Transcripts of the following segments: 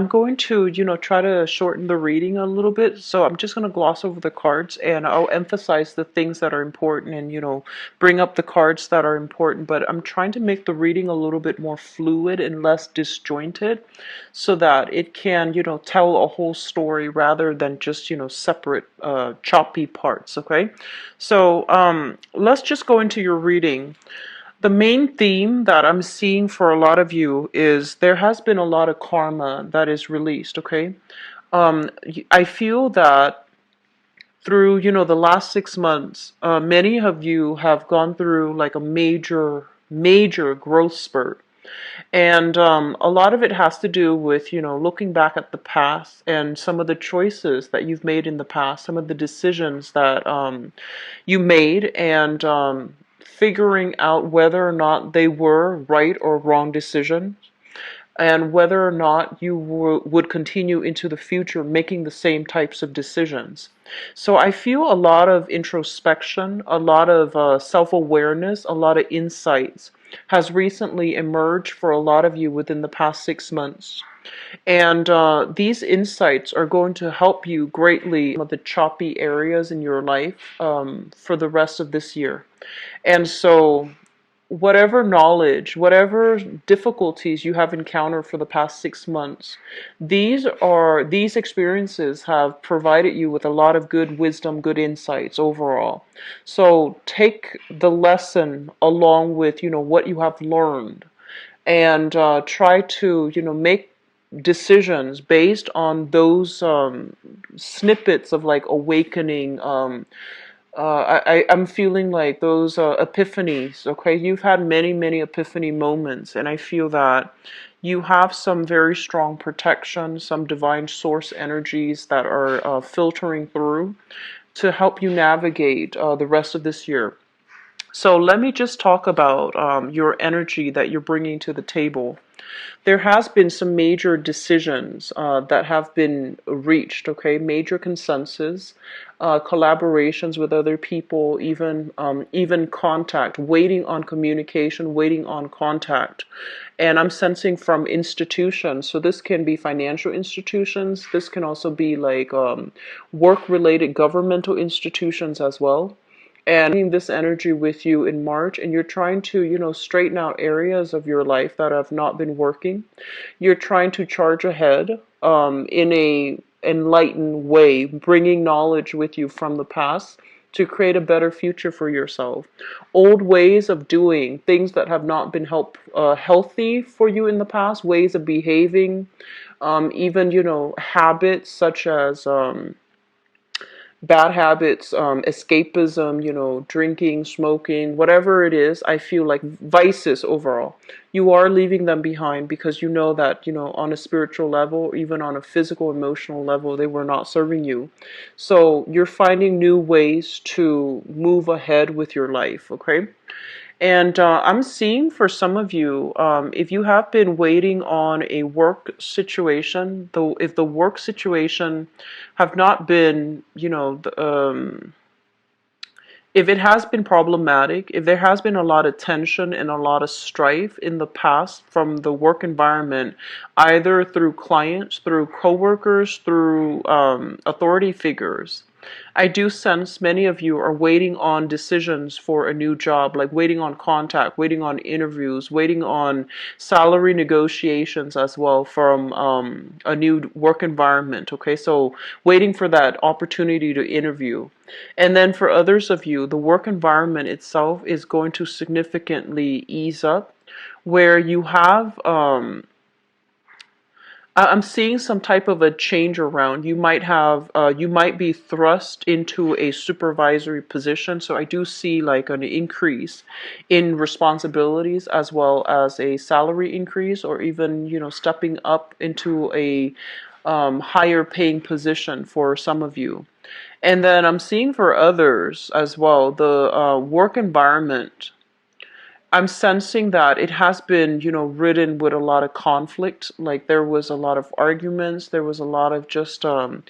I'm going to, try to shorten the reading a little bit. So I'm just going to gloss over the cards and I'll emphasize the things that are important and, bring up the cards that are important. But I'm trying to make the reading a little bit more fluid and less disjointed so that it can, tell a whole story rather than just, separate, choppy parts. Okay. So let's just go into your reading. The main theme that I'm seeing for a lot of you is there has been a lot of karma that is released, okay? I feel that through, the last 6 months, many of you have gone through like a major growth spurt. And a lot of it has to do with, looking back at the past and some of the choices that you've made in the past, some of the decisions that you made, and figuring out whether or not they were right or wrong decisions, and whether or not you would continue into the future making the same types of decisions. So I feel a lot of introspection, a lot of self-awareness, a lot of insights has recently emerged for a lot of you within the past 6 months. And these insights are going to help you greatly with the choppy areas in your life for the rest of this year. And so whatever knowledge, whatever difficulties you have encountered for the past 6 months, these experiences have provided you with a lot of good wisdom, good insights overall. So take the lesson along with, what you have learned, and try to, make decisions based on those snippets of like awakening. I'm feeling like those epiphanies, okay? You've had many epiphany moments, and I feel that you have some very strong protection, some divine source energies that are filtering through to help you navigate the rest of this year. So let me just talk about your energy that you're bringing to the table. There has been some major decisions that have been reached, okay? Major consensus, collaborations with other people, even contact, waiting on communication, waiting on contact. And I'm sensing from institutions. So this can be financial institutions. This can also be like work-related governmental institutions as well, and bringing this energy with you in March, and you're trying to, straighten out areas of your life that have not been working. You're trying to charge ahead in a enlightened way, bringing knowledge with you from the past to create a better future for yourself. Old ways of doing things that have not been healthy for you in the past, ways of behaving, even, habits such as bad habits, escapism, drinking, smoking, whatever it is. I feel like vices overall. You are leaving them behind because you know that, on a spiritual level, even on a physical, emotional level, they were not serving you. So you're finding new ways to move ahead with your life, okay? And I'm seeing for some of you, if you have been waiting on a work situation, though, if the work situation have not been, if it has been problematic, if there has been a lot of tension and a lot of strife in the past from the work environment, either through clients, through coworkers, through authority figures, I do sense many of you are waiting on decisions for a new job, like waiting on contact, waiting on interviews, waiting on salary negotiations as well from a new work environment. Okay, so waiting for that opportunity to interview. And then for others of you, the work environment itself is going to significantly ease up, where you have I'm seeing some type of a change around. You might be thrust into a supervisory position. So I do see like an increase in responsibilities as well as a salary increase, or even, stepping up into a higher paying position for some of you. And then I'm seeing for others as well, the work environment. I'm sensing that it has been, ridden with a lot of conflict. Like there was a lot of arguments. There was a lot of just, I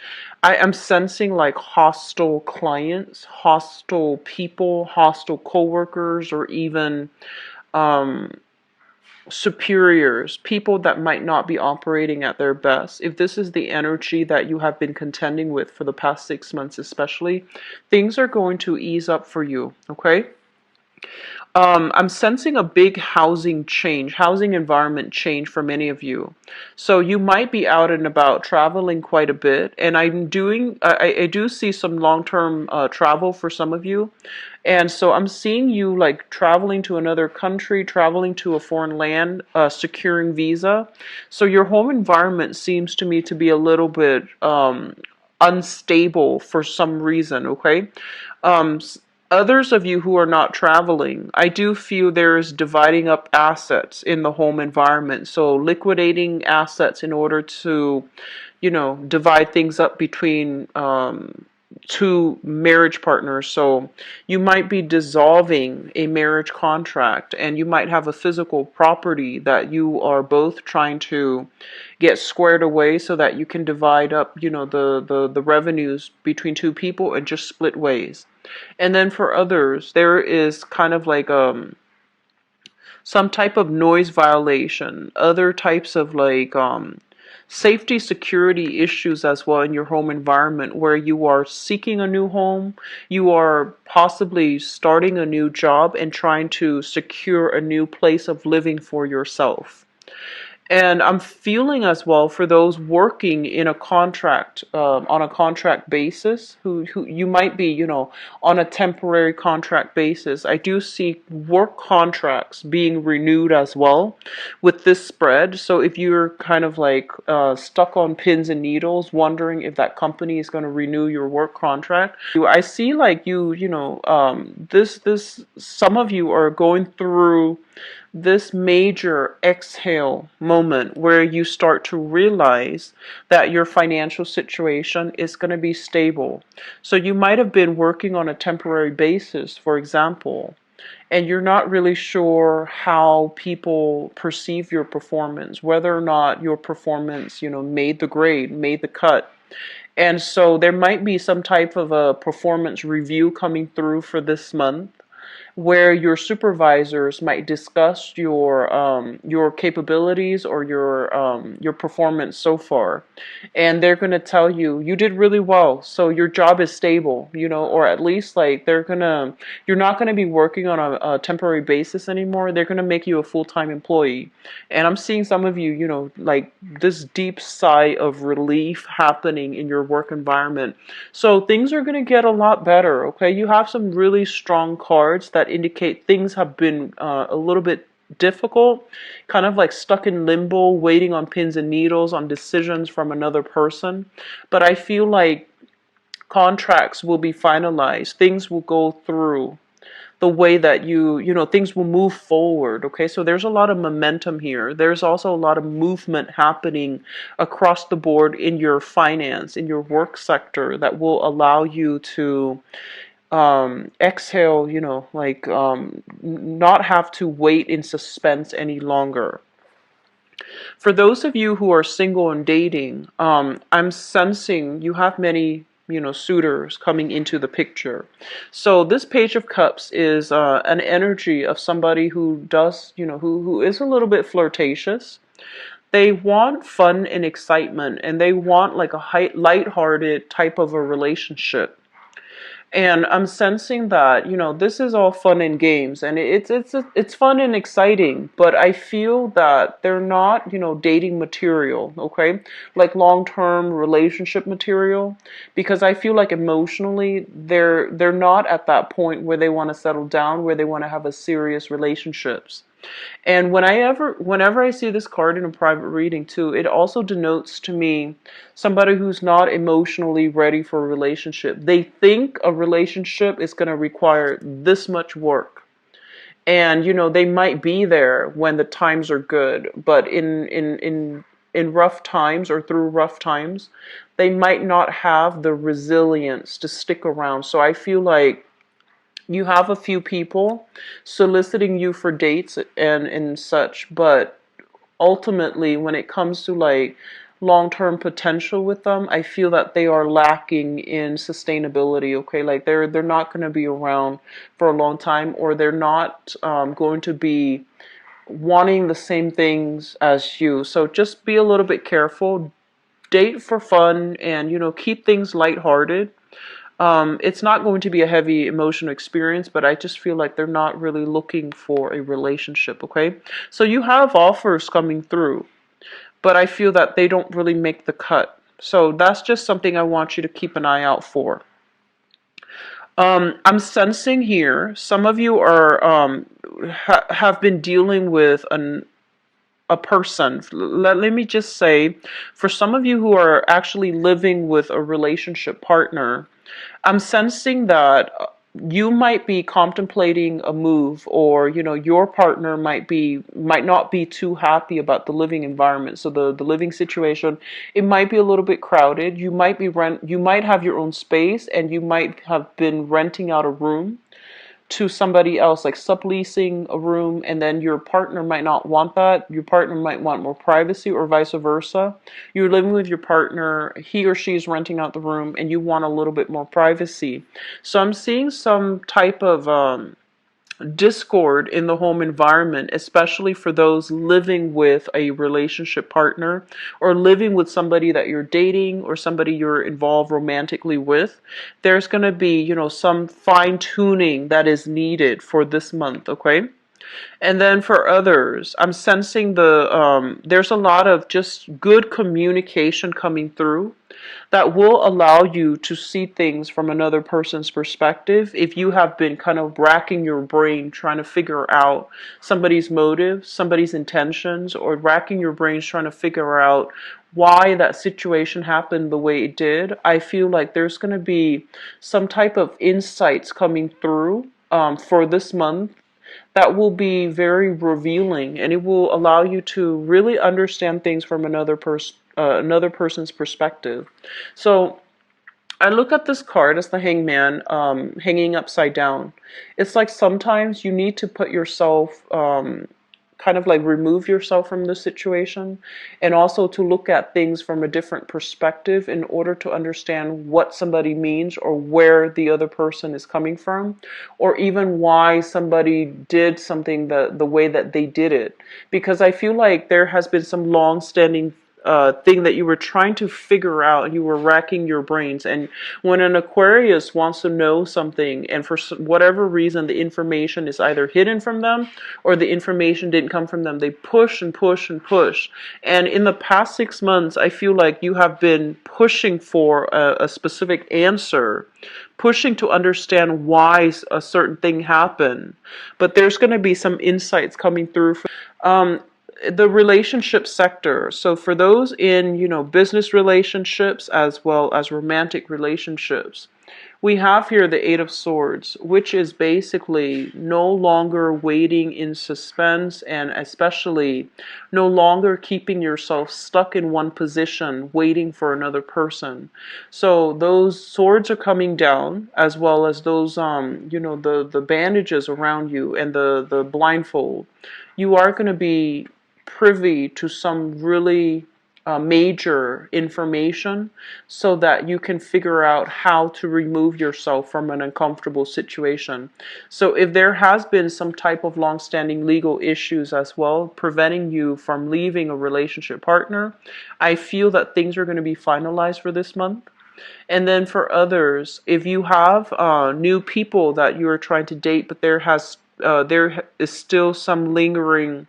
am sensing like hostile clients, hostile people, hostile coworkers, or even superiors, people that might not be operating at their best, if this is the energy that you have been contending with for the past 6 months especially, things are going to ease up for you, okay? I'm sensing a big housing change, housing environment change for many of you. So you might be out and about traveling quite a bit, and I do see some long-term travel for some of you. And so I'm seeing you like traveling to another country, traveling to a foreign land, securing visa. So your home environment seems to me to be a little bit unstable for some reason, okay? Um, Others of you who are not traveling, I do feel there is dividing up assets in the home environment. So liquidating assets in order to, divide things up between two marriage partners. So you might be dissolving a marriage contract, and you might have a physical property that you are both trying to get squared away so that you can divide up, the revenues between two people and just split ways. And then for others, there is kind of like some type of noise violation, other types of like safety security issues as well in your home environment, where you are seeking a new home, you are possibly starting a new job and trying to secure a new place of living for yourself. And I'm feeling as well for those working in a contract, on a contract basis, who you might be, on a temporary contract basis. I do see work contracts being renewed as well with this spread. So if you're kind of like stuck on pins and needles, wondering if that company is going to renew your work contract, I see like some of you are going through this major exhale moment where you start to realize that your financial situation is going to be stable. So you might have been working on a temporary basis, for example, and you're not really sure how people perceive your performance, whether or not your performance, made the grade, made the cut. And so there might be some type of a performance review coming through for this month, where your supervisors might discuss your capabilities or your performance so far, and they're going to tell you you did really well, so your job is stable, or at least like you're not going to be working on a temporary basis anymore. They're going to make you a full-time employee. And I'm seeing some of you, like this deep sigh of relief happening in your work environment. So things are going to get a lot better, okay? You have some really strong cards that indicate things have been a little bit difficult, kind of like stuck in limbo, waiting on pins and needles on decisions from another person. But I feel like contracts will be finalized, things will go through the way that things will move forward, okay? So there's a lot of momentum here. There's also a lot of movement happening across the board in your finance, in your work sector, that will allow you to exhale, not have to wait in suspense any longer. For those of you who are single and dating, I'm sensing you have many, suitors coming into the picture. So this Page of Cups is an energy of somebody who does, who is a little bit flirtatious. They want fun and excitement, and they want like a light-hearted type of a relationship. And I'm sensing that, this is all fun and games, and it's fun and exciting, but I feel that they're not, dating material, okay? Like long-term relationship material, because I feel like emotionally they're not at that point where they want to settle down, where they want to have a serious relationships. And whenever I see this card in a private reading too, it also denotes to me somebody who's not emotionally ready for a relationship. They think a relationship is going to require this much work. And, they might be there when the times are good, but in rough times or through rough times, they might not have the resilience to stick around. So I feel like you have a few people soliciting you for dates and such, but ultimately when it comes to like long-term potential with them, I feel that they are lacking in sustainability, okay? Like they're not going to be around for a long time, or they're not going to be wanting the same things as you. So just be a little bit careful. Date for fun and, keep things lighthearted. It's not going to be a heavy emotional experience, but I just feel like they're not really looking for a relationship, okay? So you have offers coming through, but I feel that they don't really make the cut. So that's just something I want you to keep an eye out for. I'm sensing here some of you are have been dealing with a person. Let me just say, for some of you who are actually living with a relationship partner, I'm sensing that you might be contemplating a move, or your partner might not be too happy about the living environment. So the living situation, it might be a little bit crowded. You might have your own space, and you might have been renting out a room to somebody else, like subleasing a room, and then your partner might not want that. Your partner might want more privacy, or vice versa. You're living with your partner, he or she is renting out the room, and you want a little bit more privacy. So I'm seeing some type of discord in the home environment, especially for those living with a relationship partner, or living with somebody that you're dating, or somebody you're involved romantically with. There's going to be, some fine tuning that is needed for this month, okay? And then for others, I'm sensing there's a lot of just good communication coming through that will allow you to see things from another person's perspective. If you have been kind of racking your brain trying to figure out somebody's motives, somebody's intentions, or racking your brains trying to figure out why that situation happened the way it did, I feel like there's going to be some type of insights coming through for this month that will be very revealing, and it will allow you to really understand things from another person's perspective. So I look at this card as the Hangman, hanging upside down. It's like sometimes you need to put yourself, kind of like remove yourself from the situation, and also to look at things from a different perspective in order to understand what somebody means, or where the other person is coming from, or even why somebody did something the way that they did it. Because I feel like there has been some long-standing thing that you were trying to figure out, and you were racking your brains. And when an Aquarius wants to know something, and for whatever reason the information is either hidden from them, or the information didn't come from them, they push and push and push. And in the past 6 months, I feel like you have been pushing for a specific answer, pushing to understand why a certain thing happened. But there's going to be some insights coming through. The relationship sector. So for those in, business relationships as well as romantic relationships, we have here the Eight of Swords, which is basically no longer waiting in suspense, and especially no longer keeping yourself stuck in one position waiting for another person. So those swords are coming down, as well as those the bandages around you, and the blindfold. You are going to be privy to some really major information, so that you can figure out how to remove yourself from an uncomfortable situation. So if there has been some type of long-standing legal issues as well preventing you from leaving a relationship partner, I feel that things are going to be finalized for this month. And then for others, if you have new people that you are trying to date, but there is still some lingering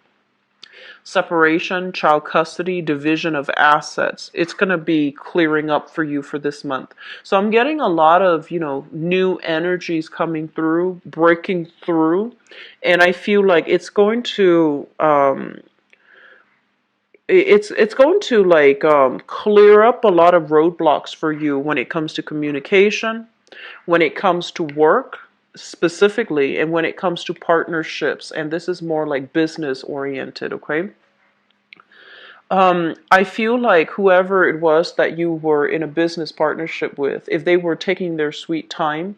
separation, child custody, division of assets, it's going to be clearing up for you for this month. So I'm getting a lot of, new energies coming through, breaking through, and I feel like it's going to it's going to clear up a lot of roadblocks for you when it comes to communication, when it comes to work specifically, and when it comes to partnerships. And this is more like business oriented, okay? I feel like whoever it was that you were in a business partnership with, if they were taking their sweet time,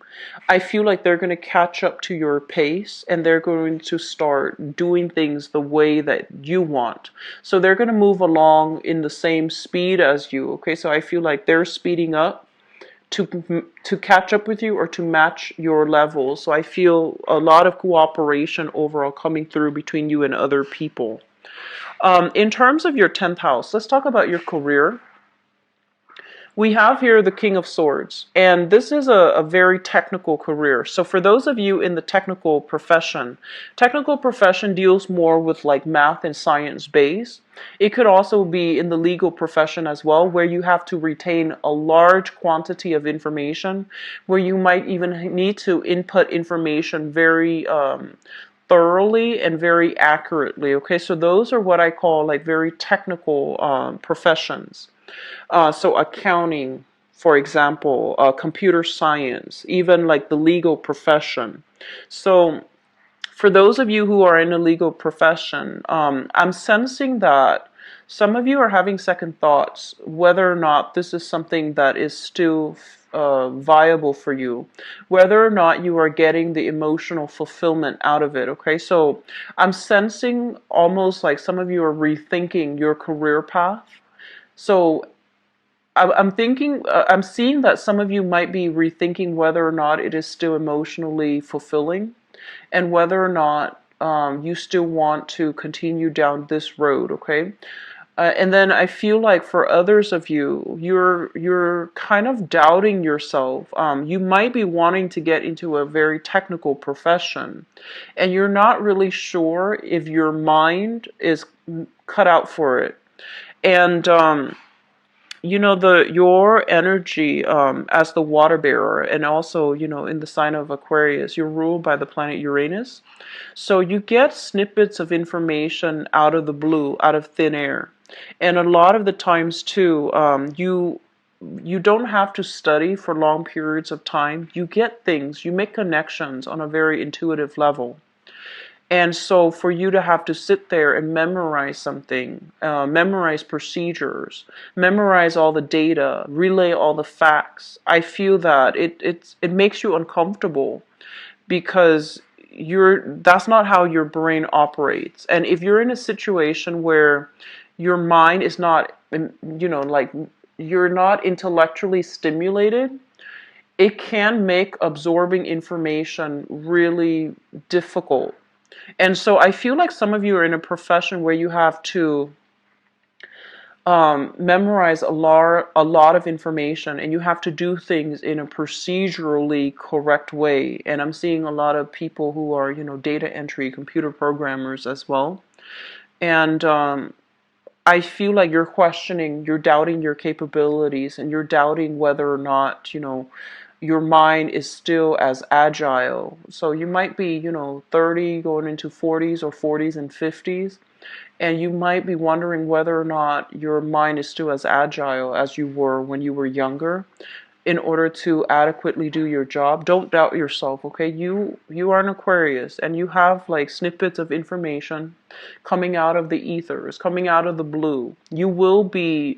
I feel like they're going to catch up to your pace, and they're going to start doing things the way that you want. So they're going to move along in the same speed as you, okay? So I feel like they're speeding up to catch up with you or to match your level. So I feel a lot of cooperation overall coming through between you and other people. In terms of your 10th house, let's talk about your career. We have here the King of Swords, and this is a very technical career. So for those of you in the technical profession deals more with like math and science base. It could also be in the legal profession as well, where you have to retain a large quantity of information, where you might even need to input information very thoroughly and very accurately. Okay, so those are what I call like very technical professions. So accounting, for example, computer science, even like the legal profession. So for those of you who are in a legal profession, I'm sensing that some of you are having second thoughts whether or not this is something that is still viable for you, whether or not you are getting the emotional fulfillment out of it. Okay, so I'm sensing almost like some of you are rethinking your career path. So I'm thinking, I'm seeing that some of you might be rethinking whether or not it is still emotionally fulfilling, and whether or not you still want to continue down this road. Okay, and then I feel like for others of you, you're kind of doubting yourself. You might be wanting to get into a very technical profession, and you're not really sure if your mind is cut out for it. And you know, your energy as the water bearer, and also, you know, in the sign of Aquarius, you're ruled by the planet Uranus. So you get snippets of information out of the blue, out of thin air. And a lot of the times too, you don't have to study for long periods of time. You get things, you make connections on a very intuitive level. And so for you to have to sit there and memorize something, memorize procedures, memorize all the data, relay all the facts, I feel that it makes you uncomfortable, because that's not how your brain operates. And if you're in a situation where your mind is not, you know, like you're not intellectually stimulated, it can make absorbing information really difficult. And so I feel like some of you are in a profession where you have to memorize a lot of information, and you have to do things in a procedurally correct way. And I'm seeing a lot of people who are, you know, data entry, computer programmers as well. And I feel like you're doubting your capabilities, and you're doubting whether or not, you know, your mind is still as agile. So you might be, you know, 30 going into 40s, or 40s and 50s, and you might be wondering whether or not your mind is still as agile as you were when you were younger, in order to adequately do your job. Don't doubt yourself, okay? You are an Aquarius, and you have like snippets of information coming out of the ethers, coming out of the blue. You will be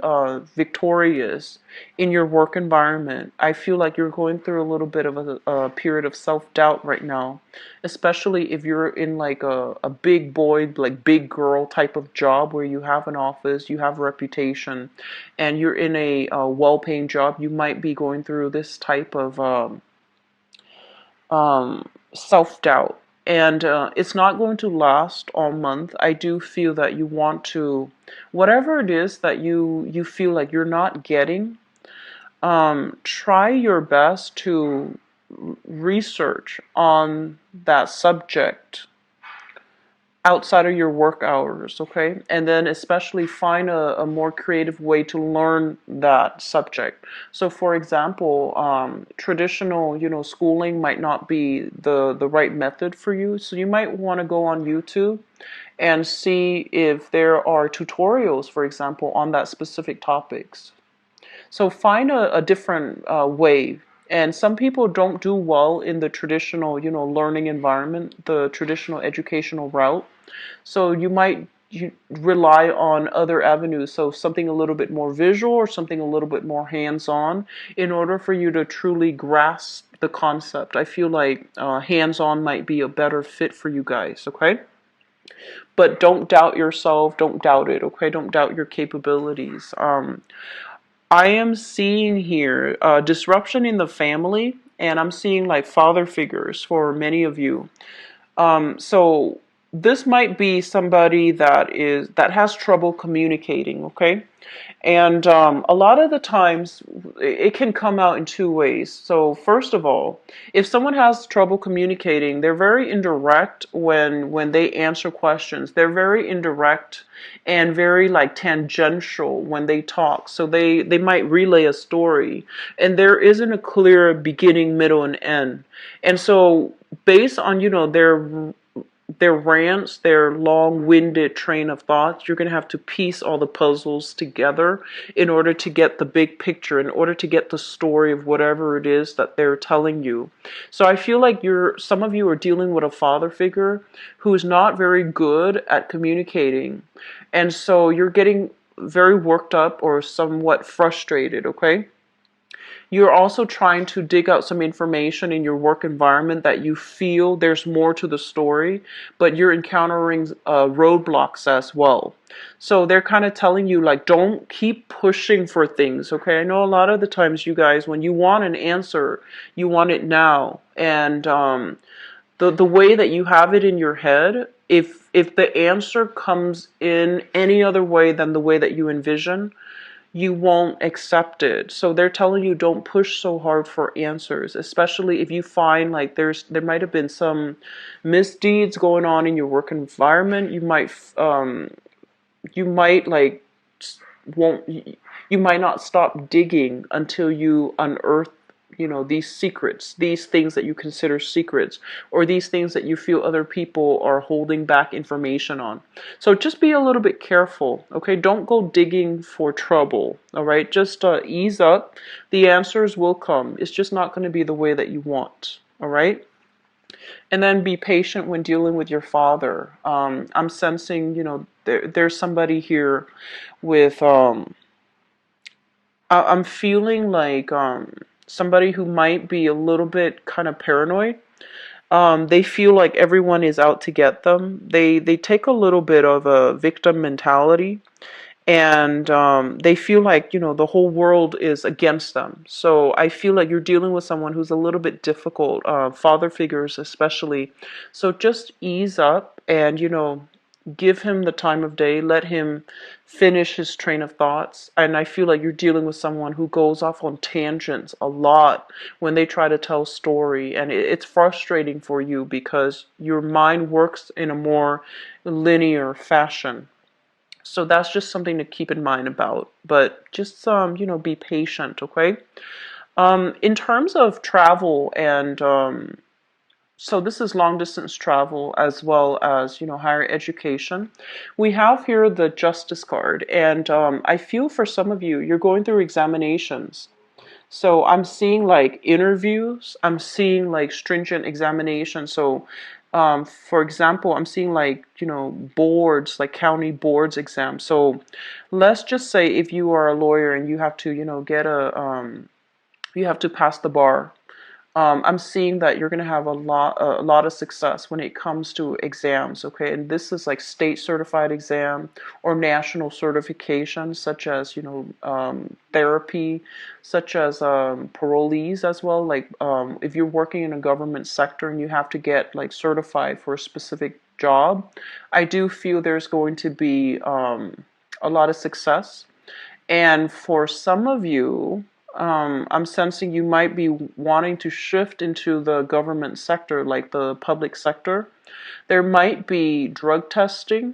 victorious in your work environment. I feel like you're going through a little bit of a period of self-doubt right now, especially if you're in like a big boy, like big girl type of job, where you have an office, you have a reputation, and you're in a well-paying job. You might be going through this type of self-doubt. And it's not going to last all month. I do feel that you want to, whatever it is that you feel like you're not getting, try your best to research on that subject outside of your work hours, okay? And then especially find a more creative way to learn that subject. So for example, traditional, you know, schooling might not be the right method for you. So you might want to go on YouTube and see if there are tutorials, for example, on that specific topics. So find a different way. And some people don't do well in the traditional, you know, learning environment, the traditional educational route. So you might rely on other avenues, so something a little bit more visual, or something a little bit more hands-on, in order for you to truly grasp the concept. I feel like hands-on might be a better fit for you guys, okay? But don't doubt yourself, don't doubt it, okay? Don't doubt your capabilities. I am seeing here disruption in the family, and I'm seeing like father figures for many of you. So this might be somebody that has trouble communicating, okay? And a lot of the times it can come out in two ways. So first of all, if someone has trouble communicating, they're very indirect when they answer questions. They're very indirect and very like tangential when they talk. So they might relay a story and there isn't a clear beginning, middle, and end. And so based on, their rants, their long-winded train of thoughts, you're going to have to piece all the puzzles together in order to get the big picture, in order to get the story of whatever it is that they're telling you. So I feel like some of you are dealing with a father figure who is not very good at communicating. And so you're getting very worked up or somewhat frustrated, okay? You're also trying to dig out some information in your work environment that you feel there's more to the story, but you're encountering roadblocks as well. So they're kind of telling you, like, don't keep pushing for things, okay? I know a lot of the times, you guys, when you want an answer, you want it now. And the way that you have it in your head, if the answer comes in any other way than the way that you envision, you won't accept it. So they're telling you don't push so hard for answers, especially if you find like there might have been some misdeeds going on in your work environment. You might like won't you might not stop digging until you unearth, these secrets, these things that you consider secrets, or these things that you feel other people are holding back information on. So just be a little bit careful, okay? Don't go digging for trouble, all right? Just ease up. The answers will come. It's just not going to be the way that you want, all right? And then be patient when dealing with your father. I'm sensing, there's somebody here with I'm feeling like somebody who might be a little bit kind of paranoid. They feel like everyone is out to get them. They take a little bit of a victim mentality, and they feel like, the whole world is against them. So I feel like you're dealing with someone who's a little bit difficult, father figures especially. So just ease up and, give him the time of day, let him finish his train of thoughts. And I feel like you're dealing with someone who goes off on tangents a lot when they try to tell story, and it's frustrating for you because your mind works in a more linear fashion. So that's just something to keep in mind about. But just be patient, okay? In terms of travel and so this is long distance travel as well as, higher education. We have here the Justice card, and I feel for some of you, you're going through examinations. So I'm seeing like interviews, I'm seeing like stringent examinations. So for example, I'm seeing like, boards, like county boards exams. So let's just say if you are a lawyer and you have to, you have to pass the bar. I'm seeing that you're going to have a lot of success when it comes to exams, okay? And this is like state certified exam or national certification, such as, therapy, such as parolees as well. Like if you're working in a government sector and you have to get like certified for a specific job, I do feel there's going to be a lot of success. And for some of you, I'm sensing you might be wanting to shift into the government sector, like the public sector. There might be drug testing.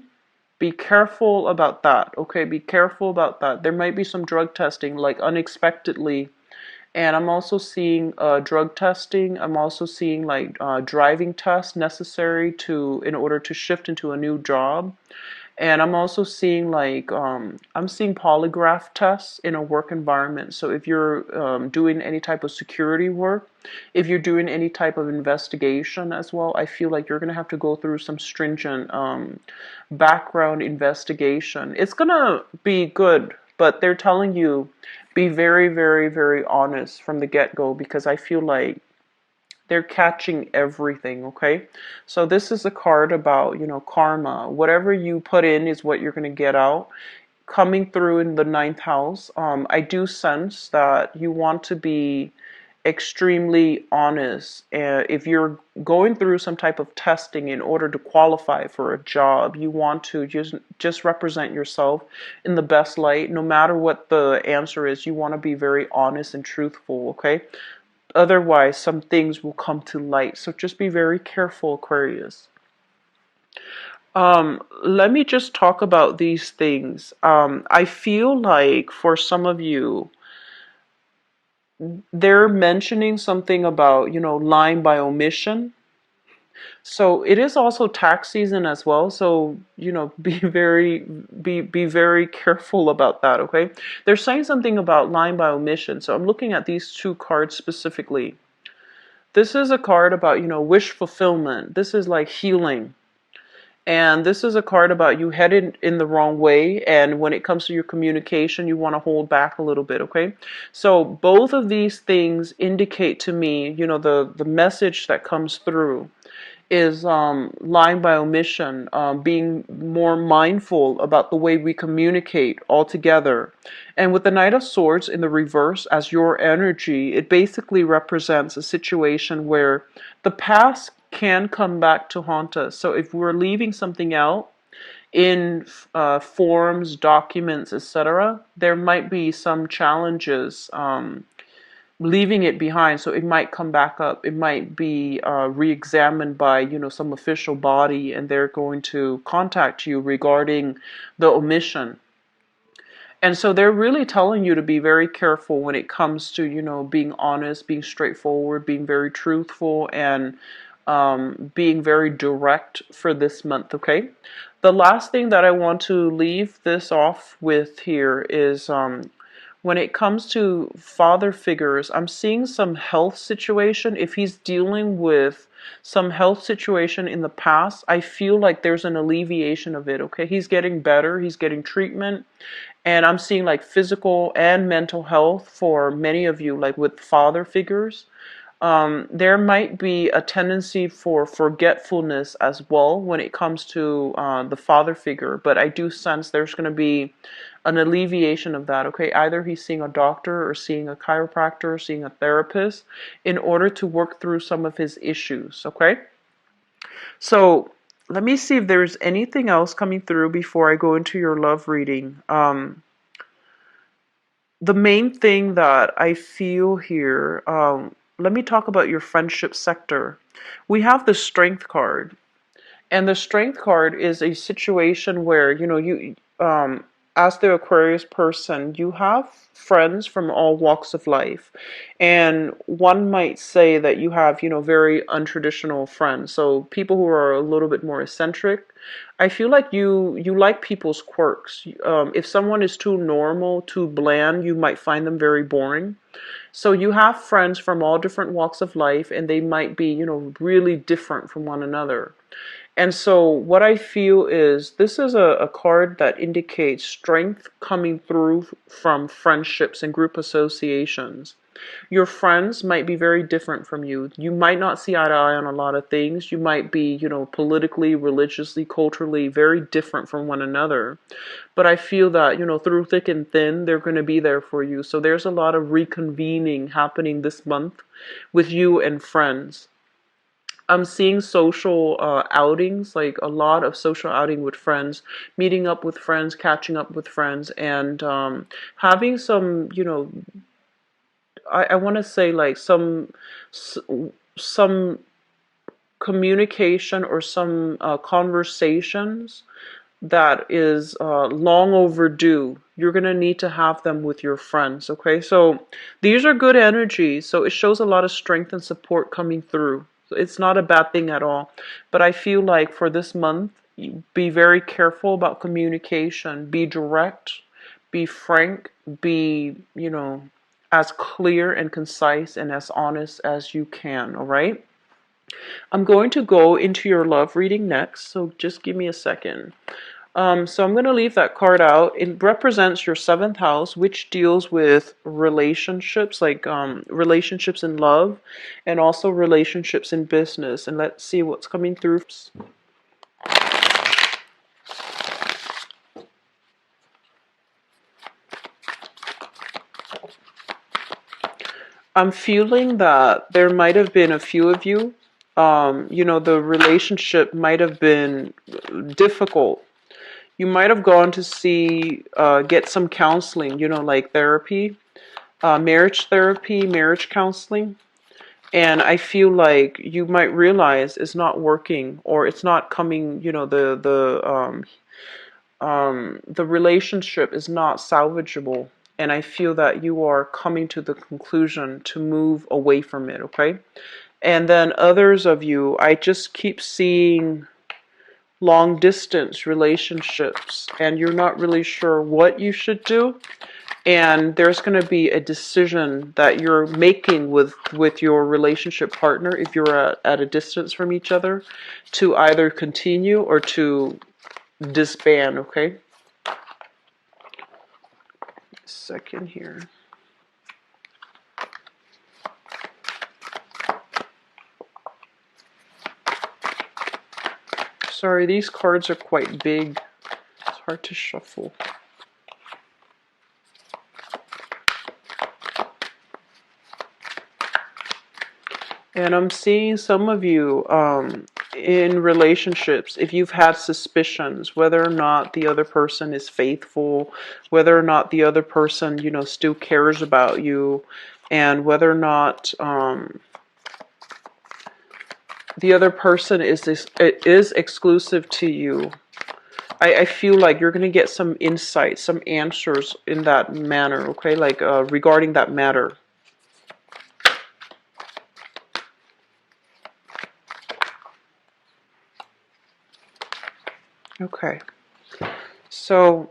Be careful about that, okay? Be careful about that. There might be some drug testing, like unexpectedly. And I'm also seeing drug testing. I'm also seeing like driving tests necessary in order to shift into a new job. And I'm also seeing like I'm seeing polygraph tests in a work environment. So if you're doing any type of security work, if you're doing any type of investigation as well, I feel like you're going to have to go through some stringent background investigation. It's going to be good, but they're telling you be very, very, very honest from the get-go, because I feel like they're catching everything, okay? So this is a card about, karma. Whatever you put in is what you're going to get out. coming through in the ninth house. I do sense that you want to be extremely honest. If you're going through some type of testing in order to qualify for a job, you want to just represent yourself in the best light. No matter what the answer is, you want to be very honest and truthful, okay? Otherwise, some things will come to light. So just be very careful, Aquarius. Let me just talk about these things. I feel like for some of you, they're mentioning something about, lying by omission. So it is also tax season as well. So, be very careful about that, okay? They're saying something about lying by omission. So I'm looking at these two cards specifically. This is a card about, wish fulfillment. This is like healing. And this is a card about you headed in the wrong way, and when it comes to your communication, you want to hold back a little bit, okay? So both of these things indicate to me, the message that comes through is lying by omission, being more mindful about the way we communicate altogether. And with the Knight of Swords in the reverse as your energy, it basically represents a situation where the past can come back to haunt us. So if we're leaving something out in forms, documents, etc., there might be some challenges leaving it behind, so it might come back up. It might be re-examined by some official body, and they're going to contact you regarding the omission. And so they're really telling you to be very careful when it comes to being honest, being straightforward, being very truthful, and being very direct for this month. Okay, the last thing that I want to leave this off with here is when it comes to father figures, I'm seeing some health situation. If he's dealing with some health situation in the past, I feel like there's an alleviation of it, okay? He's getting better, he's getting treatment, and I'm seeing like physical and mental health for many of you, like with father figures. There might be a tendency for forgetfulness as well when it comes to the father figure, but I do sense there's going to be an alleviation of that, okay? Either he's seeing a doctor or seeing a chiropractor or seeing a therapist in order to work through some of his issues, okay? So let me see if there's anything else coming through before I go into your love reading. The main thing that I feel here, let me talk about your friendship sector. We have the Strength card. And the Strength card is a situation where, you as the Aquarius person, you have friends from all walks of life. And one might say that you have, very untraditional friends. So people who are a little bit more eccentric. I feel like you like people's quirks. If someone is too normal, too bland, you might find them very boring. So you have friends from all different walks of life, and they might be, really different from one another. And so what I feel is this is a card that indicates strength coming through from friendships and group associations. Your friends might be very different from you. You might not see eye to eye on a lot of things. You might be, politically, religiously, culturally very different from one another. But I feel that, through thick and thin, they're going to be there for you. So there's a lot of reconvening happening this month with you and friends. I'm seeing social outings, like a lot of social outing with friends, meeting up with friends, catching up with friends, and having some, I want to say like some communication or some conversations that is long overdue. You're going to need to have them with your friends, okay? So these are good energies. So it shows a lot of strength and support coming through. It's not a bad thing at all. But I feel like for this month, be very careful about communication. Be direct, be frank, be, as clear and concise and as honest as you can, all right? I'm going to go into your love reading next, so just give me a second. So I'm going to leave that card out. It represents your seventh house, which deals with relationships, like relationships in love, and also relationships in business. And let's see what's coming through. I'm feeling that there might have been a few of you. The relationship might have been difficult. You might have gone to get some counseling, like therapy, marriage therapy, marriage counseling. And I feel like you might realize it's not working, or it's not coming, the relationship is not salvageable. And I feel that you are coming to the conclusion to move away from it, okay? And then others of you, I just keep seeing long distance relationships, and you're not really sure what you should do. And there's going to be a decision that you're making with your relationship partner, if you're at a distance from each other, to either continue or to disband, okay? Second here. Sorry, these cards are quite big. It's hard to shuffle. And I'm seeing some of you in relationships, if you've had suspicions whether or not the other person is faithful, whether or not the other person, still cares about you, and whether or not the other person is exclusive to you. I feel like you're going to get some insight, some answers in that manner, okay? Like regarding that matter. Okay. So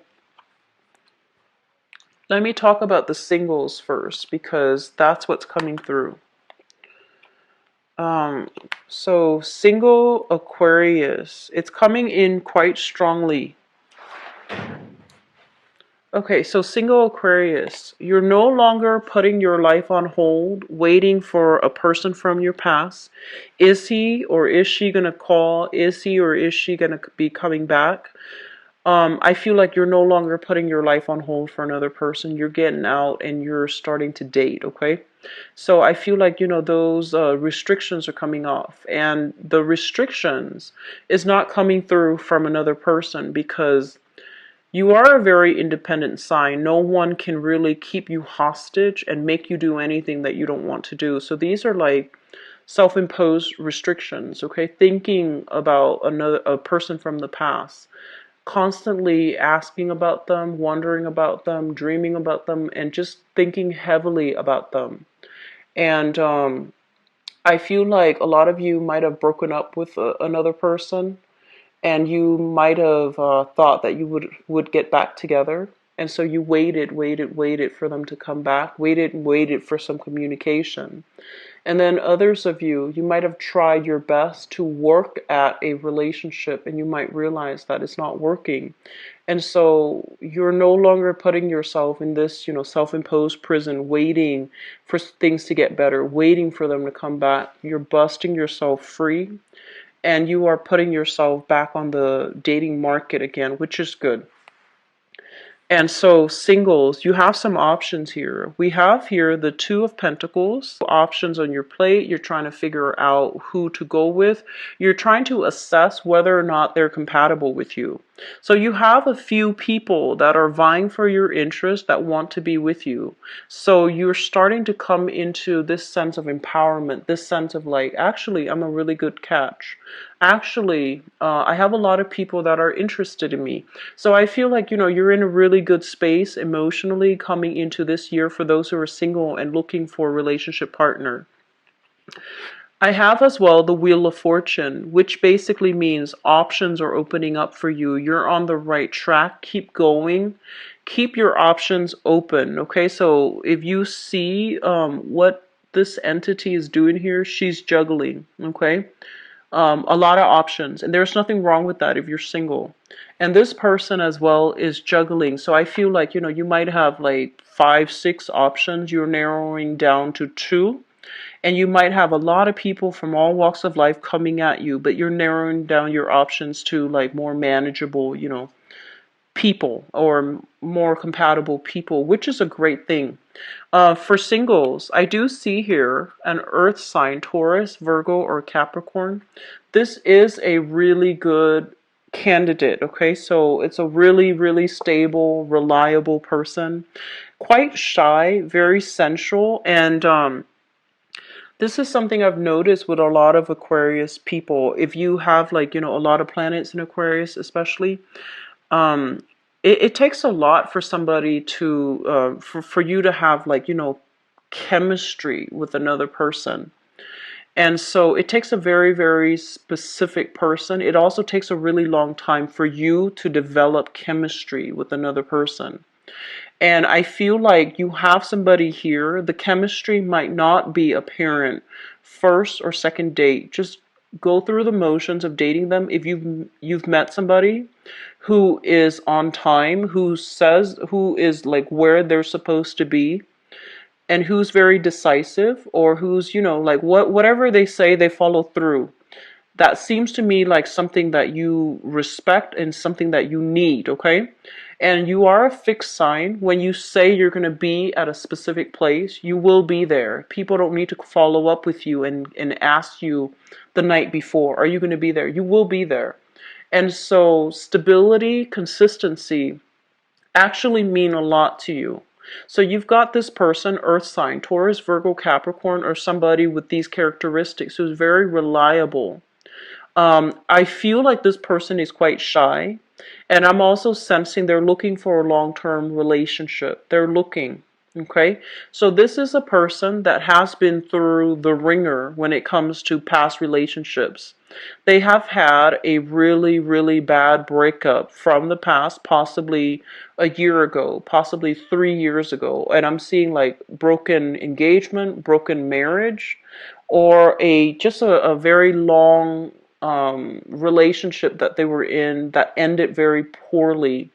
let me talk about the singles first, because that's what's coming through. So single Aquarius, it's coming in quite strongly. Okay, so single Aquarius, you're no longer putting your life on hold, waiting for a person from your past. Is he or is she going to call? Is he or is she going to be coming back? I feel like you're no longer putting your life on hold for another person. You're getting out and you're starting to date, okay? So I feel like, those restrictions are coming off. And the restrictions is not coming through from another person, because you are a very independent sign. No one can really keep you hostage and make you do anything that you don't want to do. So these are like self-imposed restrictions, okay? Thinking about a person from the past, constantly asking about them, wondering about them, dreaming about them, and just thinking heavily about them. And I feel like a lot of you might have broken up with another person, and you might have thought that you would get back together. And so you waited for them to come back, waited for some communication. And then others of you, you might have tried your best to work at a relationship, and you might realize that it's not working. And so you're no longer putting yourself in this, self-imposed prison, waiting for things to get better, waiting for them to come back. You're busting yourself free, and you are putting yourself back on the dating market again, which is good. And so singles, you have some options here. We have here the Two of Pentacles, options on your plate. You're trying to figure out who to go with. You're trying to assess whether or not they're compatible with you. So you have a few people that are vying for your interest, that want to be with you. So you're starting to come into this sense of empowerment, this sense of like, actually, I'm a really good catch. Actually, I have a lot of people that are interested in me. So I feel like, you're in a really good space emotionally coming into this year for those who are single and looking for a relationship partner. I have as well the Wheel of Fortune, which basically means options are opening up for you. You're on the right track. Keep going. Keep your options open, okay? So if you see what this entity is doing here, she's juggling, okay? A lot of options, and there's nothing wrong with that if you're single. And this person as well is juggling. So I feel like, you might have like 5, 6 options. You're narrowing down to 2. And you might have a lot of people from all walks of life coming at you, but you're narrowing down your options to like more manageable, people or more compatible people, which is a great thing. For singles, I do see here an earth sign, Taurus, Virgo, or Capricorn. This is a really good candidate, okay? So it's a really, really stable, reliable person. Quite shy, very sensual, and this is something I've noticed with a lot of Aquarius people. If you have, like, a lot of planets in Aquarius, especially, um, it takes a lot for somebody to, for you to have, like, chemistry with another person. And so it takes a very, very specific person. It also takes a really long time for you to develop chemistry with another person. And I feel like you have somebody here, the chemistry might not be apparent first or second date. Just go through the motions of dating them. If you've met somebody who is on time, who is like where they're supposed to be, and who's very decisive, or who's, like whatever they say, they follow through. That seems to me like something that you respect and something that you need, okay? And you are a fixed sign. When you say you're going to be at a specific place, you will be there. People don't need to follow up with you and ask you the night before, are you going to be there? You will be there. And so stability, consistency actually mean a lot to you. So you've got this person, earth sign, Taurus, Virgo, Capricorn, or somebody with these characteristics who's very reliable. I feel like this person is quite shy, and I'm also sensing they're looking for a long-term relationship. They're looking, okay? So this is a person that has been through the ringer when it comes to past relationships. They have had a really, really bad breakup from the past, possibly a year ago, possibly 3 years ago, and I'm seeing like broken engagement, broken marriage, or a very long relationship that they were in that ended very poorly,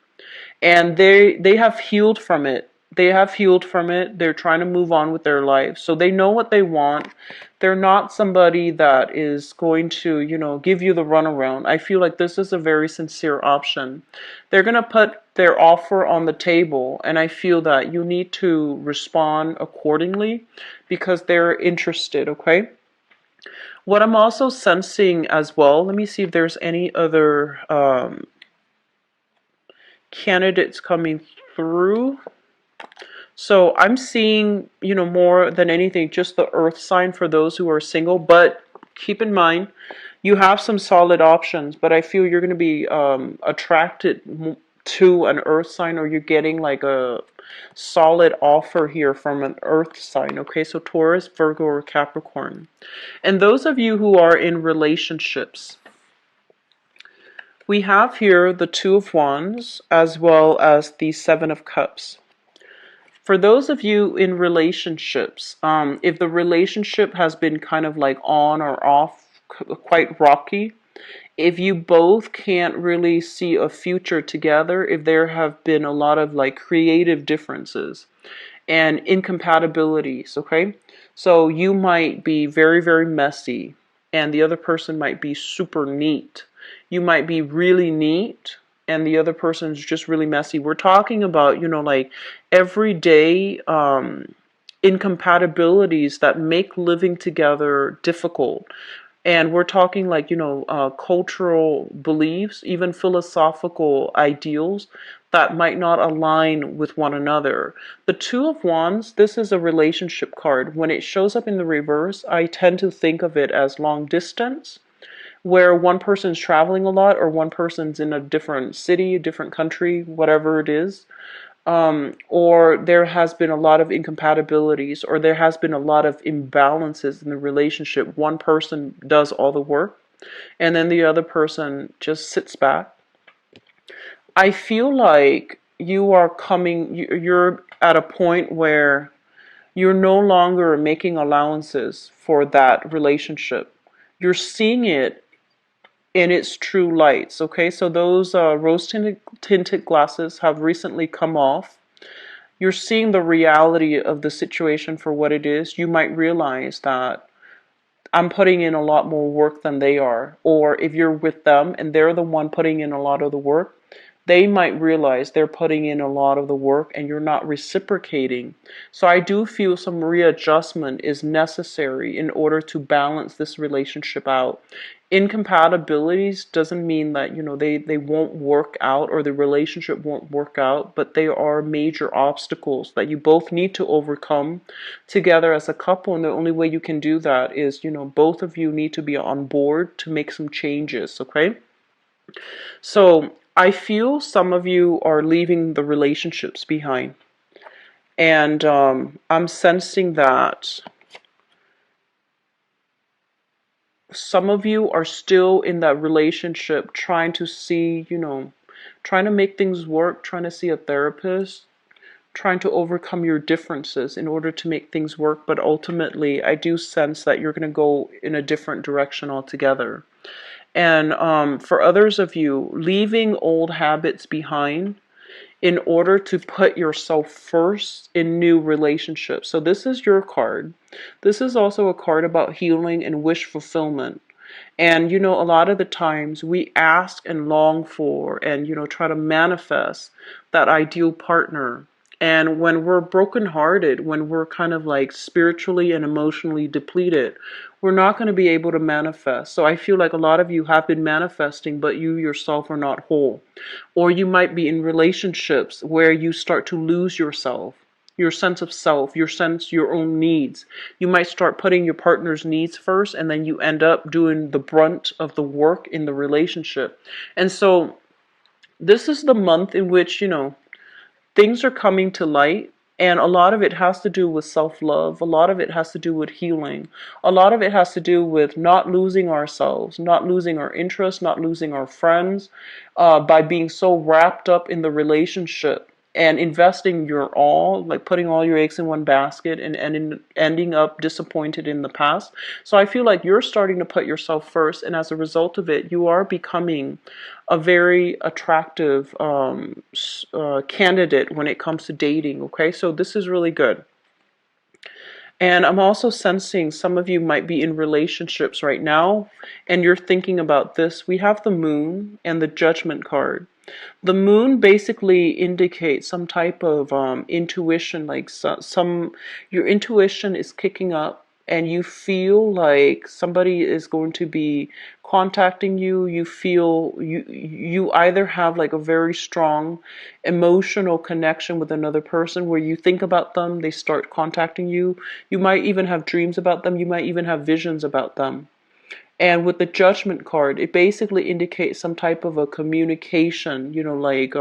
and they have healed from it. They have healed from it. They're trying to move on with their life, so they know what they want. They're not somebody that is going to, give you the runaround. I feel like this is a very sincere option. They're going to put their offer on the table, and I feel that you need to respond accordingly because they're interested, okay? What I'm also sensing as well, let me see if there's any other candidates coming through. So I'm seeing, more than anything, just the earth sign for those who are single. But keep in mind, you have some solid options, but I feel you're going to be attracted to an earth sign, or you're getting like a solid offer here from an earth sign. Okay, so Taurus, Virgo, or Capricorn. And those of you who are in relationships, we have here the Two of Wands as well as the Seven of Cups. For those of you in relationships, if the relationship has been kind of like on or off, quite rocky, if you both can't really see a future together, if there have been a lot of like creative differences and incompatibilities, okay? So you might be very, very messy, and the other person might be super neat. You might be really neat, and the other person's just really messy. We're talking about, like everyday incompatibilities that make living together difficult. And we're talking like, cultural beliefs, even philosophical ideals that might not align with one another. The Two of Wands, this is a relationship card. When it shows up in the reverse, I tend to think of it as long distance, where one person's traveling a lot, or one person's in a different city, a different country, whatever it is. Or there has been a lot of incompatibilities, or there has been a lot of imbalances in the relationship. One person does all the work, and then the other person just sits back. I feel like you're at a point where you're no longer making allowances for that relationship. You're seeing it in its true lights, okay? So those rose-tinted glasses have recently come off. You're seeing the reality of the situation for what it is. You might realize that I'm putting in a lot more work than they are. Or if you're with them and they're the one putting in a lot of the work, they might realize they're putting in a lot of the work and you're not reciprocating. So I do feel some readjustment is necessary in order to balance this relationship out. Incompatibilities doesn't mean that, they won't work out or the relationship won't work out, but they are major obstacles that you both need to overcome together as a couple. And the only way you can do that is, both of you need to be on board to make some changes, okay? So I feel some of you are leaving the relationships behind. And I'm sensing that some of you are still in that relationship trying to see, trying to make things work, trying to see a therapist, trying to overcome your differences in order to make things work. But ultimately, I do sense that you're going to go in a different direction altogether. And for others of you, leaving old habits behind in order to put yourself first in new relationships. So this is your card. This is also a card about healing and wish fulfillment. And a lot of the times we ask and long for and try to manifest that ideal partner. And when we're brokenhearted, when we're kind of like spiritually and emotionally depleted, we're not going to be able to manifest. So I feel like a lot of you have been manifesting, but you yourself are not whole. Or you might be in relationships where you start to lose yourself, your sense of self, your own needs. You might start putting your partner's needs first, and then you end up doing the brunt of the work in the relationship. And so this is the month in which, things are coming to light, and a lot of it has to do with self-love. A lot of it has to do with healing. A lot of it has to do with not losing ourselves, not losing our interests, not losing our friends, by being so wrapped up in the relationship and investing your all, like putting all your eggs in one basket and ending up disappointed in the past. So I feel like you're starting to put yourself first, and as a result of it, you are becoming a very attractive candidate when it comes to dating, okay? So this is really good. And I'm also sensing some of you might be in relationships right now, and you're thinking about this. We have the Moon and the Judgment card. The Moon basically indicates some type of intuition, like your intuition is kicking up and you feel like somebody is going to be contacting you. You feel you either have like a very strong emotional connection with another person where you think about them, they start contacting you. You might even have dreams about them. You might even have visions about them. And with the Judgment card, it basically indicates some type of a communication, like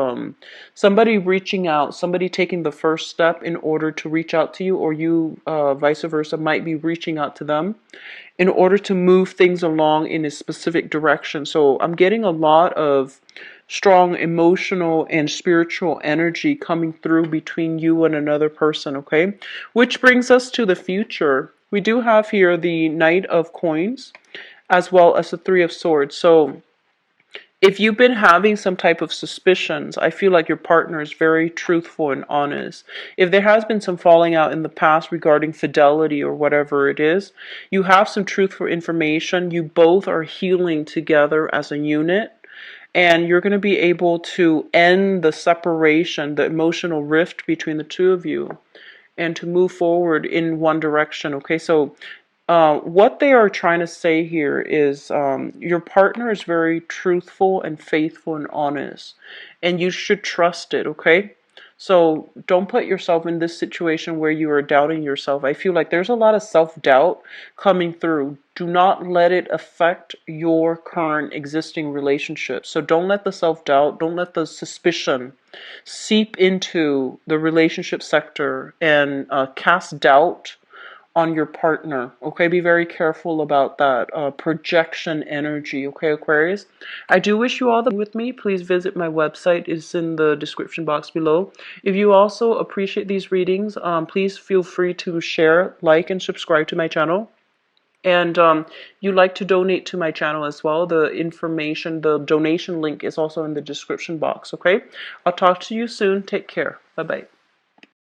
somebody reaching out, somebody taking the first step in order to reach out to you, or you, vice versa, might be reaching out to them in order to move things along in a specific direction. So I'm getting a lot of strong emotional and spiritual energy coming through between you and another person, okay? Which brings us to the future. We do have here the Knight of Coins, as well as the Three of Swords. So if you've been having some type of suspicions, I feel like your partner is very truthful and honest. If there has been some falling out in the past regarding fidelity or whatever it is, you have some truthful information. You both are healing together as a unit, and you're going to be able to end the separation, the emotional rift between the two of you, and to move forward in one direction. Okay, so what they are trying to say here is your partner is very truthful and faithful and honest, and you should trust it, okay? So don't put yourself in this situation where you are doubting yourself. I feel like there's a lot of self-doubt coming through. Do not let it affect your current existing relationship. So don't let the self-doubt, don't let the suspicion seep into the relationship sector and cast doubt on your partner, okay? Be very careful about that projection energy, okay, Aquarius? I do wish you all the with me. Please visit my website. It's in the description box below. If you also appreciate these readings, please feel free to share, like, and subscribe to my channel. And you'd like to donate to my channel as well, the information, the donation link is also in the description box, okay? I'll talk to you soon. Take care. Bye-bye.